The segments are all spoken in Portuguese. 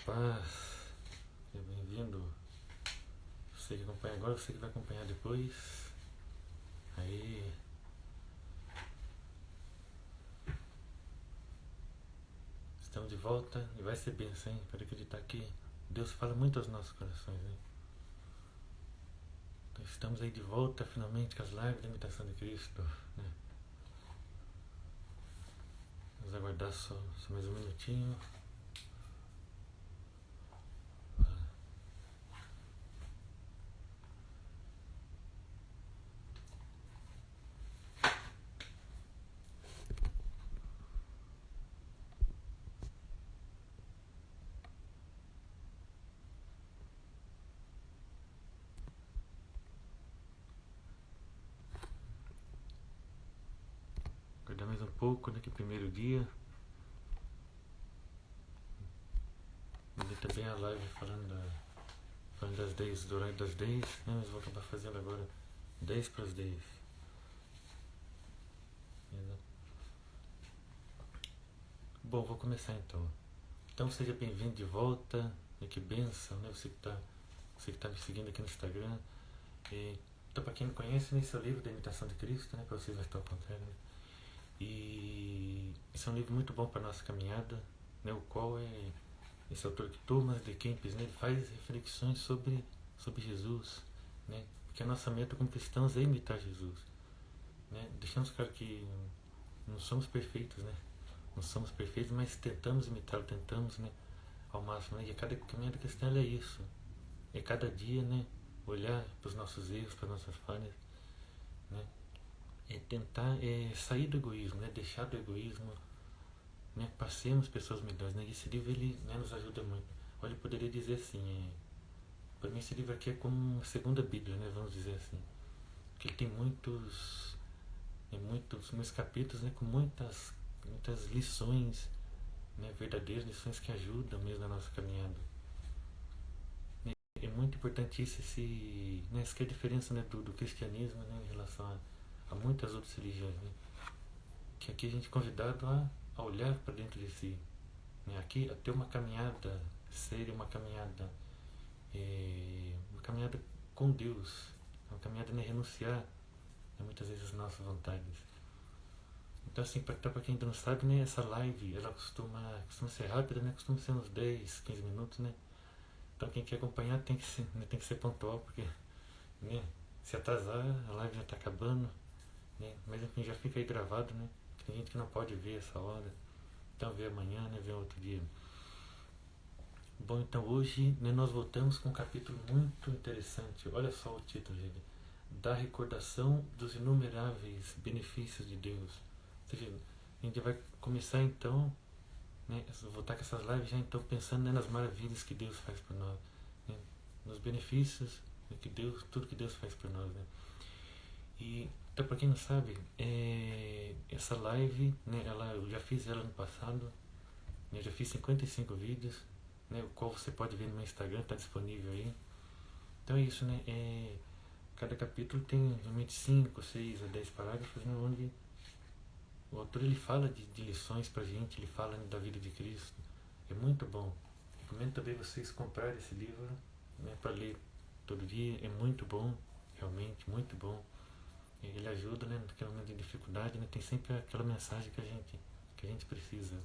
paz, seja bem-vindo. Você que acompanha agora, você que vai acompanhar depois. Aí, estamos de volta e vai ser bênção, hein? Para acreditar que Deus fala muito aos nossos corações, hein? Então, estamos aí de volta finalmente com as lives da imitação de Cristo, né? Vamos aguardar só mais um minutinho. Aguardar mais um pouco, né? Que primeiro dia. Vou também a live falando das 10, do horário das 10, né? Mas vou acabar fazendo agora 10 para as 10. Bom, vou começar então. Então seja bem-vindo de volta, né? Que bênção, né? Você que tá me seguindo aqui no Instagram. Então, para quem não conhece, esse é o livro da Imitação de Cristo, né? Para vocês vai estar ao contrário. Né? E esse é um livro muito bom para a nossa caminhada, né? O qual é esse autor Thomas de Kempis, né? Ele faz reflexões sobre Jesus, né? Porque a nossa meta como cristãos é imitar Jesus, né? Deixamos claro que não somos perfeitos, né? Não somos perfeitos, mas tentamos imitá-lo, tentamos, né? Ao máximo, né? E a cada caminhada cristã é isso. É cada dia, né? Olhar para os nossos erros, para as nossas falhas, né? É tentar sair do egoísmo, né? Deixar do egoísmo, né? Passemos pessoas melhores, né? E esse livro ele, né, nos ajuda muito. Olha, eu poderia dizer assim, para mim esse livro aqui é como uma segunda Bíblia, né? Vamos dizer assim, porque ele tem muitos capítulos, né? Com muitas lições, né? Verdadeiras lições que ajudam mesmo na nossa caminhada. É muito importante isso, né? Essa que é a diferença, né? do cristianismo, né? Em relação a muitas outras religiões, né? Que aqui a gente é convidado a olhar para dentro de si, né? Aqui a ter uma caminhada séria, uma caminhada com Deus, uma caminhada em renunciar, né, muitas vezes as nossas vontades. Então assim, para quem ainda não sabe, né, essa live ela costuma ser rápida, né, costuma ser uns 10, 15 minutos, né? Então quem quer acompanhar tem que ser pontual, porque, né, se atrasar a live já está acabando, né? Mas enfim, já fica aí gravado, né? Tem gente que não pode ver essa hora, então vê amanhã, né? Vê outro dia. Bom, então hoje, né, nós voltamos com um capítulo muito interessante. Olha só o título, gente: da recordação dos inumeráveis benefícios de Deus. Ou seja, a gente vai começar então, né, voltar com essas lives já então pensando, né, nas maravilhas que Deus faz por nós, né, nos benefícios, né, tudo que Deus faz por nós, né. E então, para quem não sabe, essa live, né, eu já fiz ela no passado, né, eu já fiz 55 vídeos, né, o qual você pode ver no meu Instagram, está disponível aí. Então é isso, né? Cada capítulo tem normalmente 5, 6 a 10 parágrafos, né, onde o autor ele fala de lições pra gente, ele fala, né, da vida de Cristo. É muito bom. Recomendo também vocês comprarem esse livro, né, para ler todo dia. É muito bom, realmente, muito bom. Ele ajuda, né, naquele momento de dificuldade, né, tem sempre aquela mensagem que a gente precisa.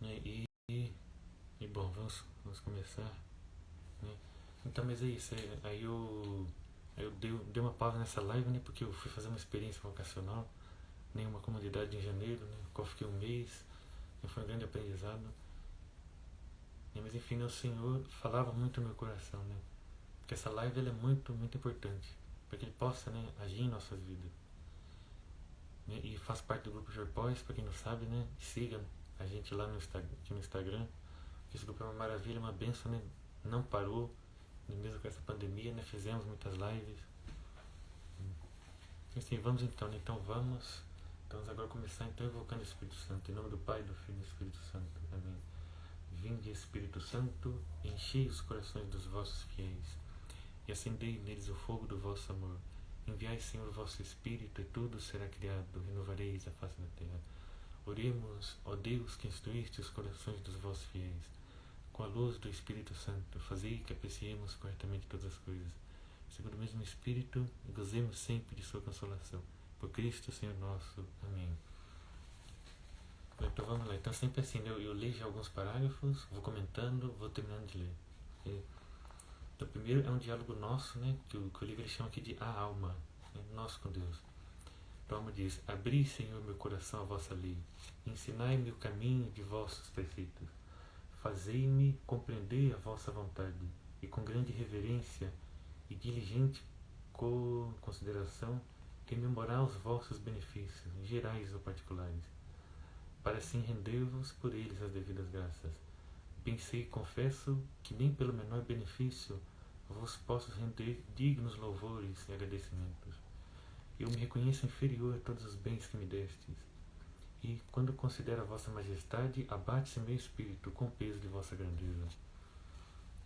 E bom, vamos começar, né? Então, mas é isso. Aí eu dei uma pausa nessa live, né? Porque eu fui fazer uma experiência vocacional, né, em uma comunidade em janeiro, né? Qual fiquei um mês. Foi um grande aprendizado. Mas enfim, o Senhor falava muito no meu coração, né? Porque essa live ela é muito, muito importante, para que Ele possa, né, agir em nossas vidas. E faz parte do grupo Jorpóis, para quem não sabe, né? Siga a gente lá aqui no Instagram. Esse grupo é uma maravilha, uma benção, né? Não parou, mesmo com essa pandemia, né? Fizemos muitas lives. Assim, vamos então, né? Então vamos agora começar então invocando o Espírito Santo, em nome do Pai, do Filho e do Espírito Santo. Amém. Vinde, Espírito Santo, enchei os corações dos vossos fiéis e acendei neles o fogo do vosso amor. Enviai, Senhor, o vosso Espírito, e tudo será criado, renovareis a face da terra. Oremos, ó Deus, que instruíste os corações dos vossos fiéis, com a luz do Espírito Santo, fazei que apreciemos corretamente todas as coisas, segundo o mesmo Espírito, e gozemos sempre de sua consolação. Por Cristo, Senhor nosso. Amém. Então vamos lá. Então sempre assim, eu leio já alguns parágrafos, vou comentando, vou terminando de ler. Então primeiro é um diálogo nosso, né, que o livro ele chama aqui de a alma, né, nosso com Deus. Então a alma diz: abri, Senhor, meu coração à vossa lei, ensinai-me o caminho de vossos preceitos, fazei-me compreender a vossa vontade, e com grande reverência e diligente consideração rememorar os vossos benefícios, gerais ou particulares, para assim render-vos por eles as devidas graças. Pensei e confesso que nem pelo menor benefício vos posso render dignos louvores e agradecimentos. Eu me reconheço inferior a todos os bens que me destes, e, quando considero a vossa majestade, abate-se meu espírito com o peso de vossa grandeza.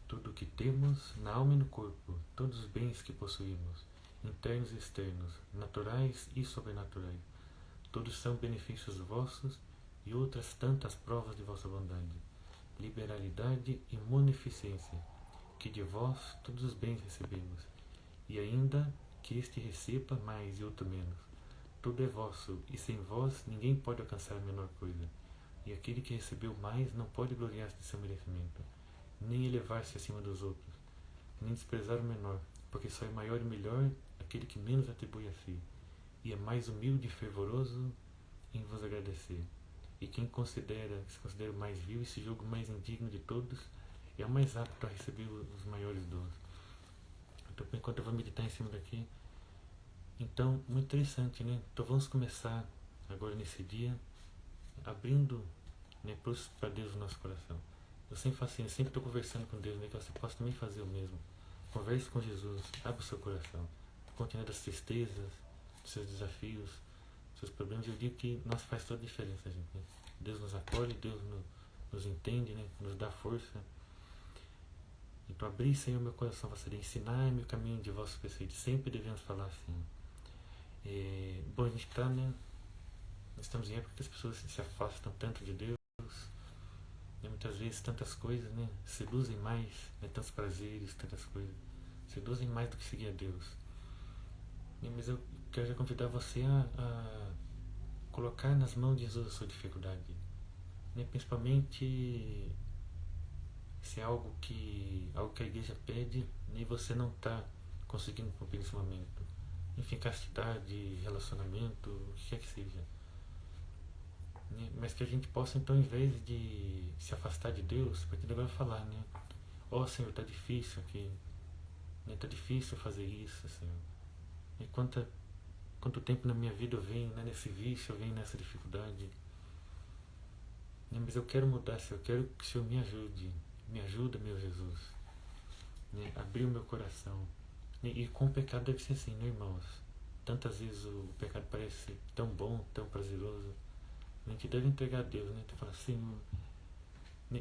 Tudo o que temos, na alma e no corpo, todos os bens que possuímos, internos e externos, naturais e sobrenaturais, todos são benefícios vossos e outras tantas provas de vossa bondade, liberalidade e munificência, que de vós todos os bens recebemos, e ainda que este receba mais e outro menos. Tudo é vosso, e sem vós ninguém pode alcançar a menor coisa, e aquele que recebeu mais não pode gloriar-se de seu merecimento, nem elevar-se acima dos outros, nem desprezar o menor, porque só é maior e melhor aquele que menos atribui a si, e é mais humilde e fervoroso em vos agradecer. E quem se considera mais vil e se julga o mais indigno de todos, é o mais apto a receber os maiores dons. Então, por enquanto eu vou meditar em cima daqui. Então, muito interessante, né? Então vamos começar agora nesse dia, abrindo, né, para Deus o nosso coração. Eu sempre faço assim, eu sempre estou conversando com Deus, né, que você possa também fazer o mesmo. Converse com Jesus, abra o seu coração. Conte, né, das tristezas, dos seus desafios, dos seus problemas. Eu digo que nossa, faz toda a diferença, gente, né? Deus nos acolhe, Deus nos entende, né, nos dá força. Então, abri, Senhor, meu coração, você ensinar-me o caminho de vossos preceitos. Sempre devemos falar assim. Bom, a gente está, né? Nós estamos em época que as pessoas se afastam tanto de Deus, né, muitas vezes tantas coisas, né? Seduzem mais, né, tantos prazeres, tantas coisas. Seduzem mais do que seguir a Deus. Mas eu quero já convidar você a colocar nas mãos de Jesus a sua dificuldade, né? Principalmente se é algo que a igreja pede, né, e você não está conseguindo cumprir nesse momento. Enfim, castidade, relacionamento, o que quer que seja. Né? Mas que a gente possa, então, em vez de se afastar de Deus, a partir de agora falar, né? Ó, Senhor, está difícil aqui. Está difícil fazer isso, Senhor. E quanto tempo na minha vida eu venho, né, nesse vício, eu venho nessa dificuldade. Né? Mas eu quero mudar, Senhor. Eu quero que o Senhor me ajude. Me ajuda, meu Jesus. Né? Abrir o meu coração. E com o pecado deve ser assim, né, irmãos? Tantas vezes o pecado parece tão bom, tão prazeroso. A gente deve entregar a Deus, né? Tu fala, Senhor,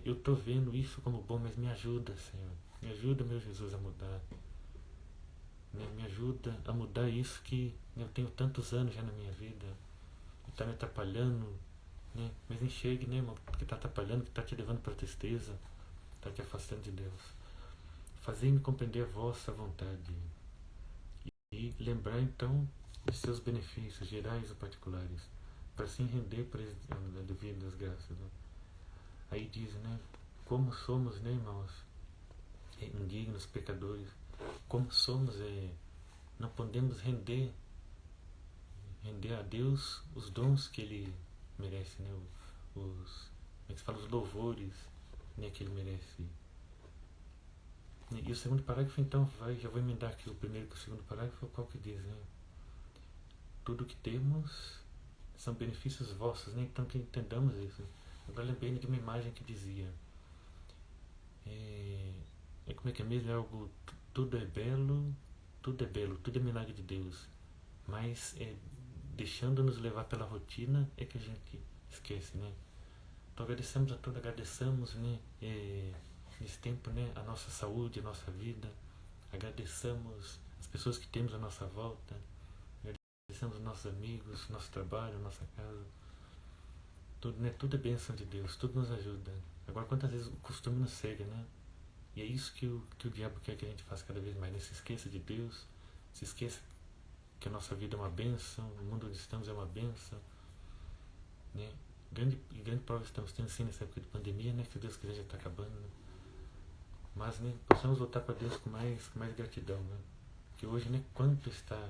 eu estou vendo isso como bom, mas me ajuda, Senhor. Me ajuda, meu Jesus, a mudar. Né? Me ajuda a mudar isso que eu tenho tantos anos já na minha vida. Está me atrapalhando, né? Mas enxergue, né, irmão? Que está atrapalhando, que está te levando para a tristeza, está te afastando de Deus. Fazei-me compreender a vossa vontade e lembrar então dos seus benefícios gerais ou particulares, para assim render para a devida das graças. Né? Aí diz, né, como somos, né, irmãos, indignos, pecadores, como somos, não podemos render a Deus os dons que Ele merece, né, como é que se fala, os louvores, né, que Ele merece. E o segundo parágrafo, então, já vou emendar aqui o primeiro com o segundo parágrafo, qual que diz, né? Tudo que temos são benefícios vossos, né? Então que entendamos isso. Agora lembrei de uma imagem que dizia, como é que é mesmo? É algo, tudo é belo, tudo é milagre de Deus, mas deixando-nos levar pela rotina é que a gente esquece, né? Então agradecemos, né? Nesse tempo, né, a nossa saúde, a nossa vida, agradecemos as pessoas que temos à nossa volta, agradecemos os nossos amigos, nosso trabalho, nossa casa. Tudo, né? Tudo é bênção de Deus, tudo nos ajuda. Agora, quantas vezes o costume nos cega, né? E é isso que o diabo quer que a gente faça cada vez mais, né? Se esqueça de Deus, se esqueça que a nossa vida é uma bênção, o mundo onde estamos é uma bênção, né? Grande prova estamos tendo sim nessa época de pandemia, né? Que se Deus quiser já está acabando, né? Mas, né, possamos voltar para Deus com mais gratidão, né? Que hoje, né, quanto está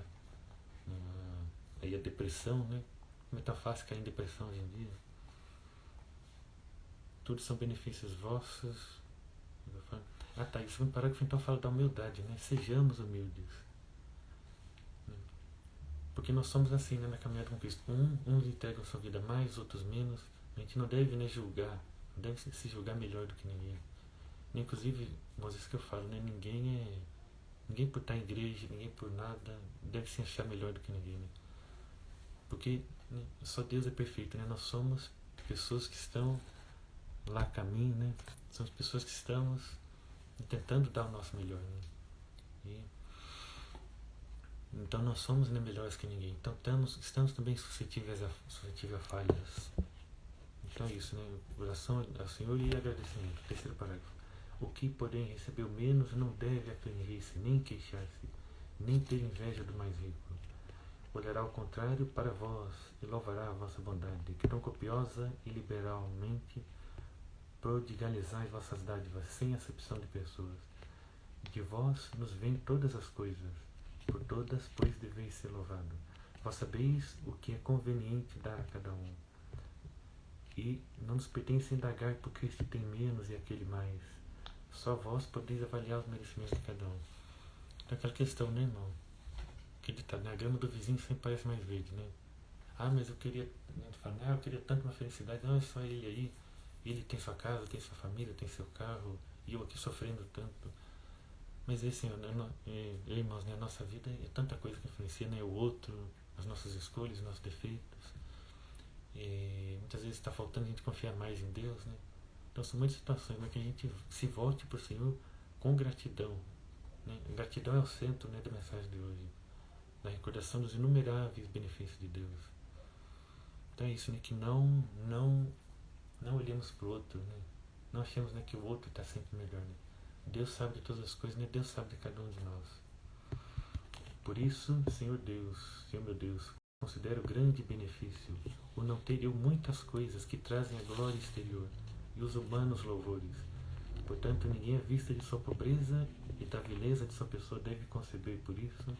aí a depressão, né? Como é tão fácil cair em depressão hoje em dia. Tudo são benefícios vossos. Ah, tá, isso no parágrafo então fala da humildade, né? Sejamos humildes. Porque nós somos assim, né, na caminhada com Cristo. Uns entregam sua vida mais, outros menos. A gente não deve, né, julgar, não deve se julgar melhor do que ninguém. Inclusive, mas isso que eu falo, né, ninguém por estar em igreja, ninguém por nada, deve se achar melhor do que ninguém, né? Porque, né, só Deus é perfeito, né? Nós somos pessoas que estão lá a caminho, né? Somos pessoas que estamos tentando dar o nosso melhor, né? Então nós somos, né, melhores que ninguém. Então estamos também suscetíveis a falhas. Então é isso, né? Oração ao Senhor e agradecimento. Terceiro parágrafo. O que, porém, recebeu menos não deve afligir-se, nem queixar-se, nem ter inveja do mais rico. Olhará ao contrário para vós e louvará a vossa bondade, que tão copiosa e liberalmente prodigalizais vossas dádivas, sem acepção de pessoas. De vós nos vêm todas as coisas, por todas, pois, deveis ser louvado. Vós sabeis o que é conveniente dar a cada um. E não nos pertence indagar porque este tem menos e aquele mais. Só vós podeis avaliar os merecimentos de cada um. Então aquela questão, né, irmão? Que ditado, né? A grama do vizinho sempre parece mais verde, né? Ah, mas eu queria, eu queria tanto uma felicidade. Não, é só ele aí. Ele tem sua casa, tem sua família, tem seu carro. E eu aqui sofrendo tanto. Mas é assim, irmãos, né, a nossa vida é tanta coisa que influencia, né? O outro, as nossas escolhas, os nossos defeitos. E muitas vezes está faltando a gente confiar mais em Deus, né? Então são muitas situações, né, que a gente se volte para o Senhor com gratidão, né? Gratidão é o centro, né, da mensagem de hoje, da recordação dos inumeráveis benefícios de Deus. Então é isso, né, que não olhemos para o outro, né? Não achemos, né, que o outro está sempre melhor, né? Deus sabe de todas as coisas, né? Deus sabe de cada um de nós. Por isso, Senhor meu Deus, considero grande benefício o não ter eu muitas coisas que trazem a glória exterior e os humanos louvores. Portanto, ninguém à vista de sua pobreza e da vileza de sua pessoa deve conceber por isso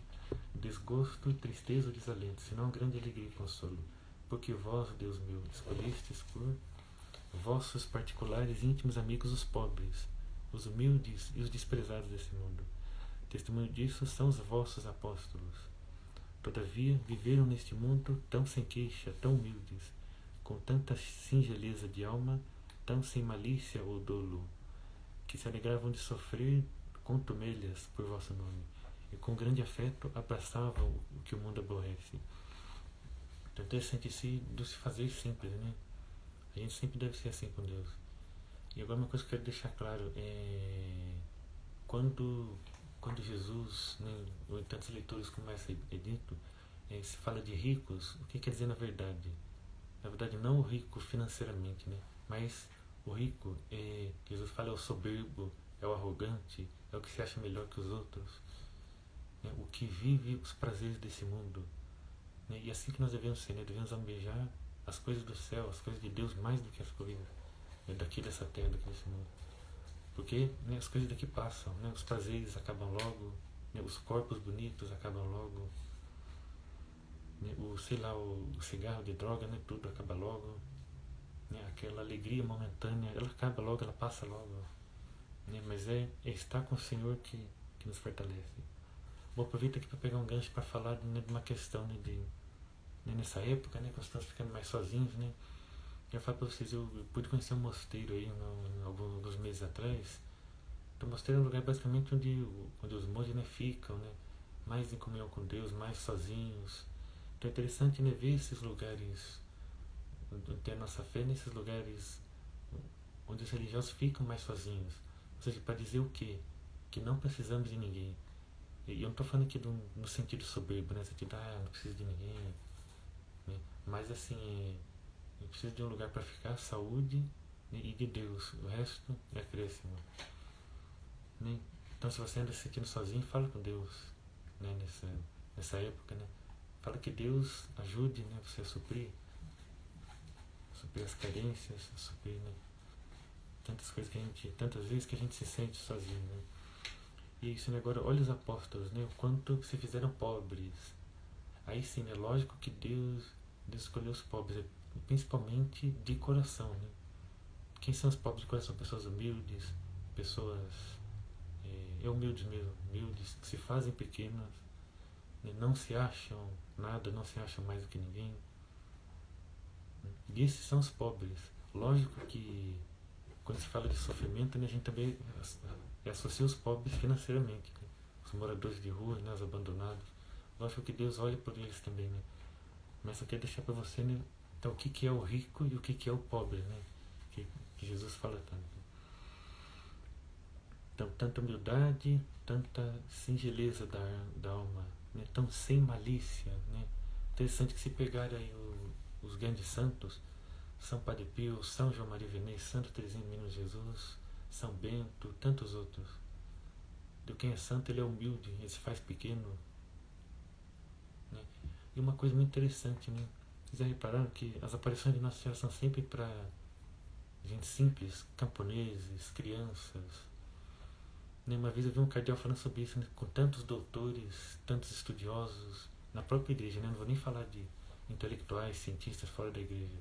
desgosto, tristeza ou desalento, senão grande alegria e consolo. Porque vós, Deus meu, escolhestes por vossos particulares e íntimos amigos os pobres, os humildes e os desprezados desse mundo. Testemunho disso são os vossos apóstolos. Todavia, viveram neste mundo tão sem queixa, tão humildes, com tanta singeleza de alma, tão sem malícia ou dolo, que se alegravam de sofrer contumelias por vosso nome, e com grande afeto abraçavam o que o mundo aborrece. Então é interessante do se fazer simples, né? A gente sempre deve ser assim com Deus. E agora uma coisa que eu quero deixar claro é quando Jesus, né, ou em tantos leitores como essa é dito, se fala de ricos, o que quer dizer na verdade? Na verdade não o rico financeiramente, né? Mas o rico, Jesus fala, é o soberbo, é o arrogante, é o que se acha melhor que os outros, né? O que vive os prazeres desse mundo, né? E assim que nós devemos ser, né? Devemos almejar as coisas do céu, as coisas de Deus mais do que as coisas, né, daqui dessa terra, daqui desse mundo. Porque, né, as coisas daqui passam, né? Os prazeres acabam logo, né? Os corpos bonitos acabam logo, né? O cigarro de droga, né? Tudo acaba logo, né? Aquela alegria momentânea, ela acaba logo, ela passa logo, né? Mas é estar com o Senhor que nos fortalece. Vou aproveitar aqui para pegar um gancho para falar, né, de uma questão, né, nessa época, né, que nós estamos ficando mais sozinhos, né? Eu falo para vocês, eu pude conhecer um mosteiro aí alguns meses atrás. Então, o mosteiro é um lugar basicamente onde os monges, né, ficam, né, mais em comunhão com Deus, mais sozinhos. Então é interessante, né, ver esses lugares, ter a nossa fé nesses lugares onde os religiosos ficam mais sozinhos. Ou seja, para dizer o quê? Que não precisamos de ninguém. E eu não estou falando aqui no sentido soberbo, né, no sentido, não preciso de ninguém, né? Mas assim, A gente precisa de um lugar para ficar, saúde, né, e de Deus. O resto é acréscimo. Né? Então, se você anda se sentindo sozinho, fala com Deus, né, nessa época. Né? Fala que Deus ajude, né, você a suprir as carências, a suprir, né, tantas coisas tantas vezes que a gente se sente sozinho. Né? E isso, né, agora, olha os apóstolos, né, o quanto se fizeram pobres. Aí sim, é lógico que Deus escolheu os pobres, principalmente de coração. Né? Quem são os pobres de coração? Pessoas humildes, pessoas humildes mesmo, humildes, que se fazem pequenas, né? Não se acham nada, não se acham mais do que ninguém. E esses são os pobres. Lógico que quando se fala de sofrimento, né, a gente também associa os pobres financeiramente, né? Os moradores de rua, né, os abandonados. Lógico que Deus olha por eles também, né? Mas eu quero deixar para você, né, então, o que é o rico e o que é o pobre, né? Que Jesus fala tanto. Então, tanta humildade, tanta singeleza da alma, né? Tão sem malícia, né? Interessante que se pegar aí os grandes santos, São Padre Pio, São João Maria Vianney, Santa Teresinha do Menino Jesus, São Bento, tantos outros. De quem é santo, ele é humilde, ele se faz pequeno. Né? E uma coisa muito interessante, né? Vocês já repararam que as aparições de Nossa Senhora são sempre para gente simples, camponeses, crianças. Né? Uma vez eu vi um cardeal falando sobre isso, né? Com tantos doutores, tantos estudiosos na própria igreja, né? Não vou nem falar de intelectuais, cientistas fora da igreja,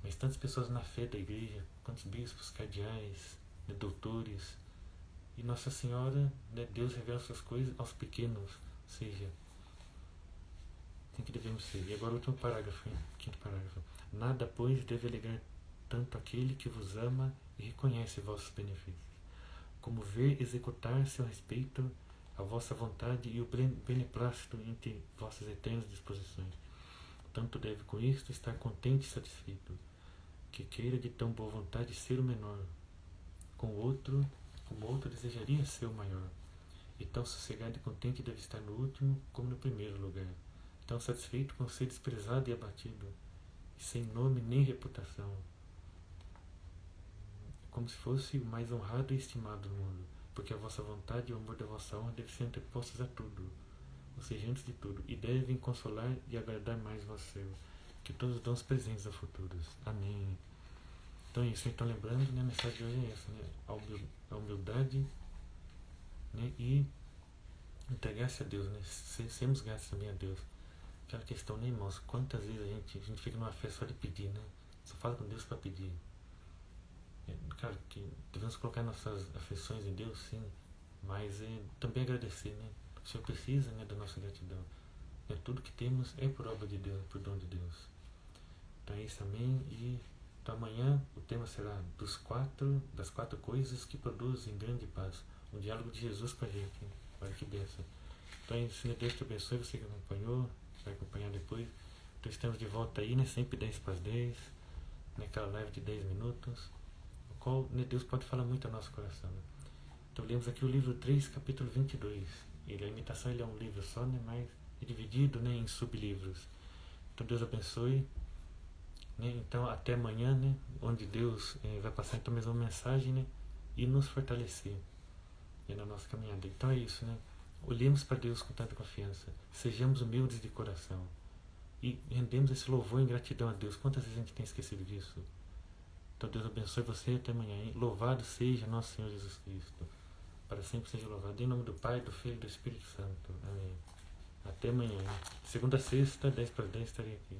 mas tantas pessoas na fé da igreja, quantos bispos, cardeais, né? Doutores. E Nossa Senhora, né? Deus revela suas coisas aos pequenos, ou seja, tem que devemos ser. E agora o último parágrafo, hein? Quinto parágrafo. Nada, pois, deve alegrar tanto aquele que vos ama e reconhece vossos benefícios, como ver executar seu respeito a vossa vontade e o beneplácito entre vossas eternas disposições. Tanto deve com isto estar contente e satisfeito, que queira de tão boa vontade ser o menor, como o outro desejaria ser o maior, e tão sossegado e contente deve estar no último como no primeiro lugar, tão satisfeito com ser desprezado e abatido, e sem nome nem reputação, como se fosse o mais honrado e estimado no mundo, porque a vossa vontade e o amor da vossa honra devem ser antepostos a tudo, ou seja, antes de tudo, e devem consolar e agradar mais vosso ser, que todos os dons presentes a futuros. Amém. Então é isso. Então, lembrando, né, a mensagem de hoje é essa, né? A humildade, né, e entregar-se a Deus, né? Sermos gratos também a Deus. Aquela questão, né, irmãos? Quantas vezes a gente fica numa festa só de pedir, né? Só fala com Deus para pedir. Claro que devemos colocar nossas afeições em Deus, sim, mas também agradecer, né? O Senhor precisa, né, da nossa gratidão. Né? Tudo que temos é por obra de Deus, por dom de Deus. Então é isso, amém. E então, amanhã o tema será das quatro coisas que produzem grande paz. Um diálogo de Jesus com a gente. Hein? Olha que benção. Então é isso, Deus te abençoe, você que acompanhou, vai acompanhar depois. Então estamos de volta aí, né? Sempre 10 para as 10, naquela live de 10 minutos. Qual, né, Deus pode falar muito ao nosso coração. Né? Então lemos aqui o livro 3, capítulo 22. A imitação ele é um livro só, né, mas é dividido, né, em sublivros. Então Deus abençoe. Né? Então até amanhã, né, onde Deus vai passar então mais uma mensagem, né, e nos fortalecer, né, na nossa caminhada. Então é isso, né? Olhemos para Deus com tanta confiança. Sejamos humildes de coração. E rendemos esse louvor e gratidão a Deus. Quantas vezes a gente tem esquecido disso? Então Deus abençoe você até amanhã. Hein? Louvado seja nosso Senhor Jesus Cristo. Para sempre seja louvado. Em nome do Pai, do Filho e do Espírito Santo. Amém. Até amanhã. Hein? Segunda a sexta, 10 para 10 estarei aqui.